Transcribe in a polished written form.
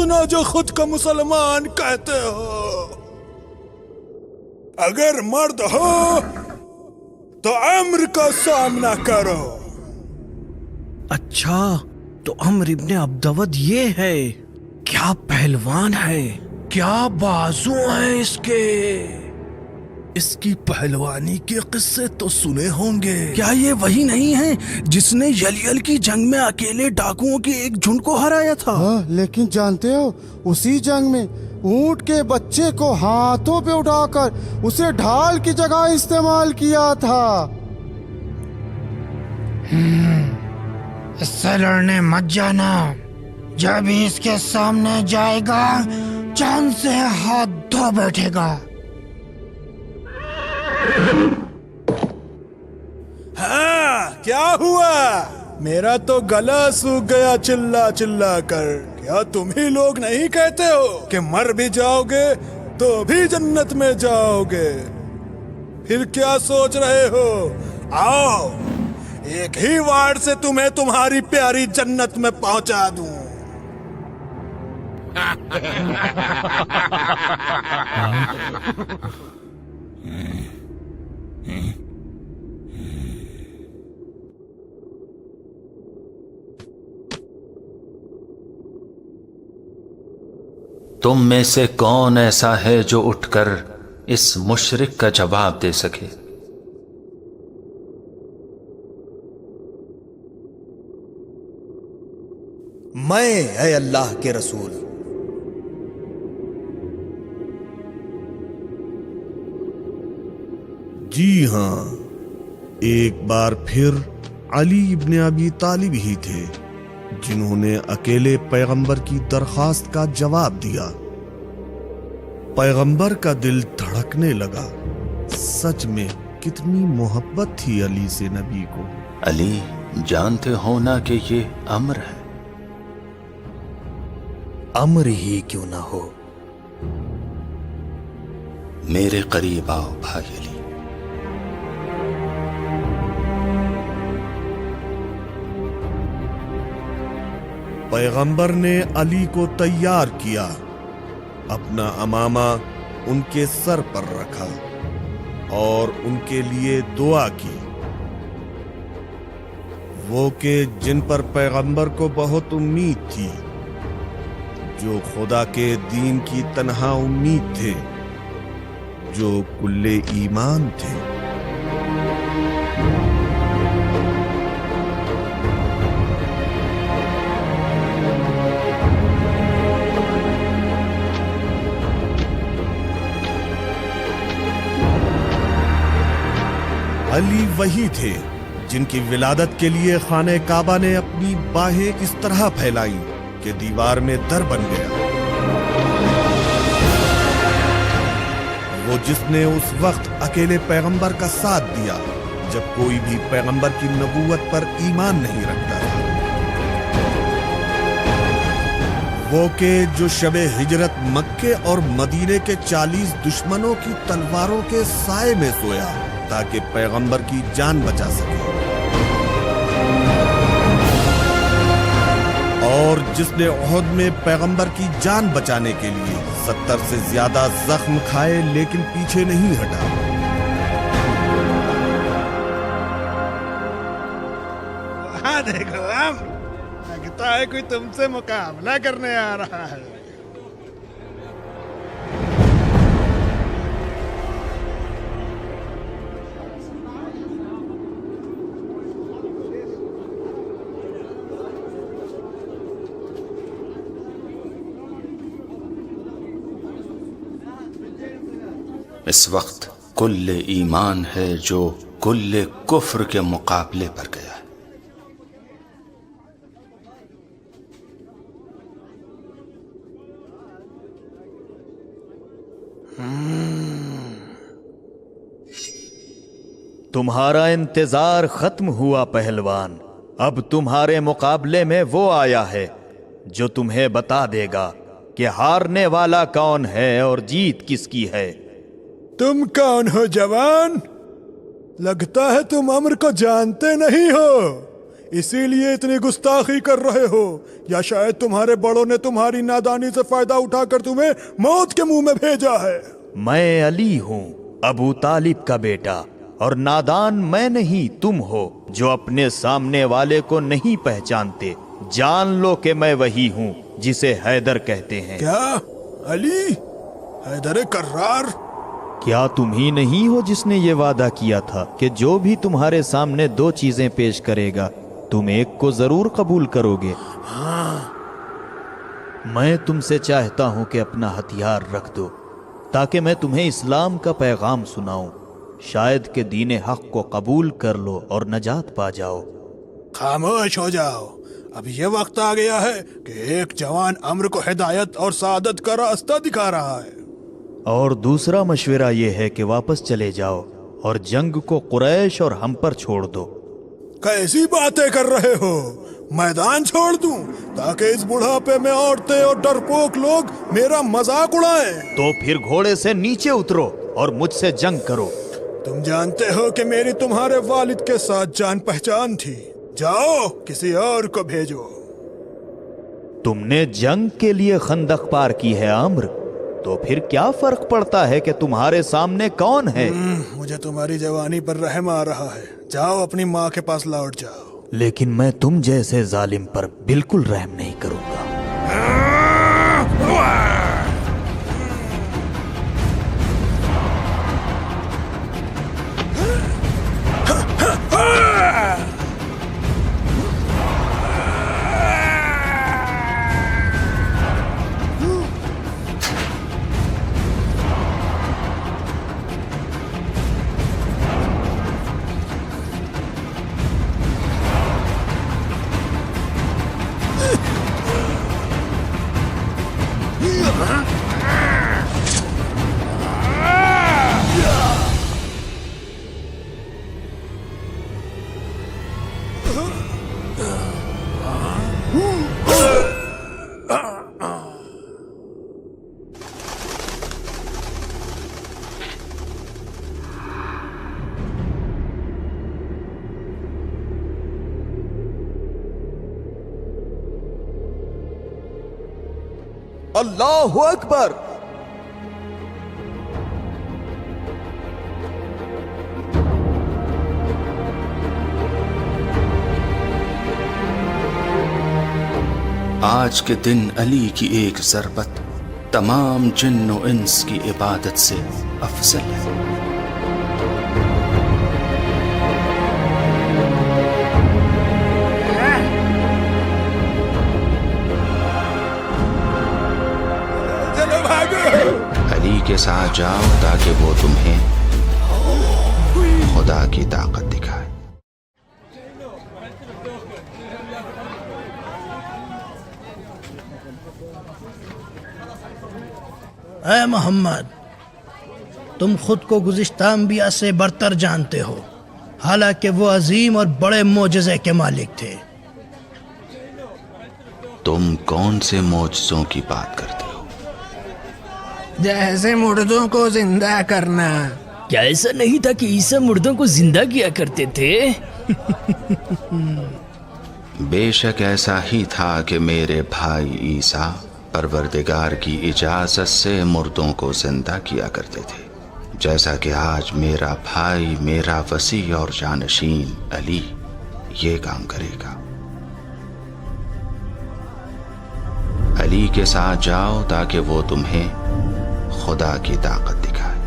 سنا جو خود کو مسلمان کہتے ہو؟ اگر مرد ہو تو عمرو کا سامنا کرو۔ اچھا تو عمرو ابن عبدود یہ ہے، کیا پہلوان ہے، کیا بازو ہیں اس کے۔ اس کی پہلوانی کے قصے تو سنے ہوں گے۔ کیا یہ وہی نہیں ہے جس نے یلیل کی جنگ میں اکیلے ڈاکوؤں کے ایک جھنڈ کو ہرایا تھا؟ لیکن جانتے ہو اسی جنگ میں اونٹ کے بچے کو ہاتھوں پہ اٹھا کر اسے ڈھال کی جگہ استعمال کیا تھا۔ اس سے لڑنے مت جانا، جب ہی اس کے سامنے جائے گا چاند سے ہاتھ دھو بیٹھے گا۔ ہاں کیا ہوا؟ میرا تو گلا سوکھ گیا چلا چلا کر۔ کیا تم ہی لوگ نہیں کہتے ہو کہ مر بھی جاؤ گے تو بھی جنت میں جاؤ گے؟ پھر کیا سوچ رہے ہو؟ آؤ ایک ہی وارڈ سے تمہیں تمہاری پیاری جنت میں پہنچا دوں۔ تم میں سے کون ایسا ہے جو اٹھ کر اس مشرک کا جواب دے سکے؟ میں اے اللہ کے رسول۔ جی ہاں، ایک بار پھر علی ابن ابی طالب ہی تھے جنہوں نے اکیلے پیغمبر کی درخواست کا جواب دیا۔ پیغمبر کا دل دھڑکنے لگا۔ سچ میں کتنی محبت تھی علی سے نبی کو۔ علی جانتے ہو نا کہ یہ امر ہے۔ امر ہی کیوں نہ ہو، میرے قریب آؤ بھائی علی۔ پیغمبر نے علی کو تیار کیا، اپنا امامہ ان کے سر پر رکھا اور ان کے لیے دعا کی، وہ کہ جن پر پیغمبر کو بہت امید تھی، جو خدا کے دین کی تنہا امید تھے، جو کل ایمان تھے۔ علی وہی تھے جن کی ولادت کے لیے خانہ کعبہ نے اپنی باہیں اس طرح پھیلائیں کہ دیوار میں در بن گیا۔ وہ جس نے اس وقت اکیلے پیغمبر کا ساتھ دیا جب کوئی بھی پیغمبر کی نبوت پر ایمان نہیں رکھتا تھا۔ وہ کہ جو شب ہجرت مکے اور مدینے کے 40 دشمنوں کی تلواروں کے سائے میں سویا تاکہ پیغمبر کی جان بچا سکے، اور جس نے احد میں پیغمبر کی جان بچانے کے لیے 70 سے زیادہ زخم کھائے لیکن پیچھے نہیں ہٹا۔ وہاں دیکھو، لگتا ہے کوئی تم سے مقابلہ کرنے آ رہا ہے۔ اس وقت کل ایمان ہے جو کل کفر کے مقابلے پر گیا ہے۔ تمہارا انتظار ختم ہوا پہلوان، اب تمہارے مقابلے میں وہ آیا ہے جو تمہیں بتا دے گا کہ ہارنے والا کون ہے اور جیت کس کی ہے۔ تم کون ہو جوان؟ لگتا ہے تم امر کو جانتے نہیں ہو۔ اسی لیے اتنی گستاخی کر رہے ہو، یا شاید تمہارے بڑوں نے تمہاری نادانی سے فائدہ اٹھا کر تمہیں موت کے منہ میں بھیجا ہے؟ میں علی ہوں، ابو طالب کا بیٹا، اور نادان میں نہیں تم ہو جو اپنے سامنے والے کو نہیں پہچانتے۔ جان لو کہ میں وہی ہوں جسے حیدر کہتے ہیں۔ کیا علی؟ حیدر کرار؟ کیا تم ہی نہیں ہو جس نے یہ وعدہ کیا تھا کہ جو بھی تمہارے سامنے دو چیزیں پیش کرے گا تم ایک کو ضرور قبول کرو گے؟ میں تم سے چاہتا ہوں کہ اپنا ہتھیار رکھ دو تاکہ میں تمہیں اسلام کا پیغام سناؤں، شاید کہ دین حق کو قبول کر لو اور نجات پا جاؤ۔ خاموش ہو جاؤ، اب یہ وقت آ گیا ہے کہ ایک جوان امر کو ہدایت اور سعادت کا راستہ دکھا رہا ہے۔ اور دوسرا مشورہ یہ ہے کہ واپس چلے جاؤ اور جنگ کو قریش اور ہم پر چھوڑ دو۔ کیسی باتیں کر رہے ہو؟ میدان چھوڑ دوں تاکہ اس بڑھاپے میں عورتیں اور ڈرپوک لوگ میرا مذاق اڑائیں؟ تو پھر گھوڑے سے نیچے اترو اور مجھ سے جنگ کرو۔ تم جانتے ہو کہ میری تمہارے والد کے ساتھ جان پہچان تھی، جاؤ کسی اور کو بھیجو۔ تم نے جنگ کے لیے خندق پار کی ہے عمرو، تو پھر کیا فرق پڑتا ہے کہ تمہارے سامنے کون ہے؟ مجھے تمہاری جوانی پر رحم آ رہا ہے، جاؤ اپنی ماں کے پاس لوٹ جاؤ۔ لیکن میں تم جیسے ظالم پر بالکل رحم نہیں کروں گا۔ اللہ اکبر! آج کے دن علی کی ایک ضربت تمام جن و انس کی عبادت سے افضل ہے۔ علی کے ساتھ جاؤ تاکہ وہ تمہیں خدا کی طاقت دکھائے۔ اے محمد، تم خود کو گزشتہ انبیاء سے برتر جانتے ہو، حالانکہ وہ عظیم اور بڑے معجزے کے مالک تھے۔ تم کون سے معجزوں کی بات کرتے ہو؟ جیسے مردوں کو زندہ کرنا۔ کیا ایسا نہیں تھا کہ عیسیٰ مردوں کو زندہ کیا کرتے تھے؟ بے شک ایسا ہی تھا کہ میرے بھائی عیسیٰ پروردگار کی اجازت سے مردوں کو زندہ کیا کرتے تھے، جیسا کہ آج میرا بھائی، میرا وصی اور جانشین علی یہ کام کرے گا۔ علی کے ساتھ جاؤ تاکہ وہ تمہیں خدا کی طاقت دکھائے۔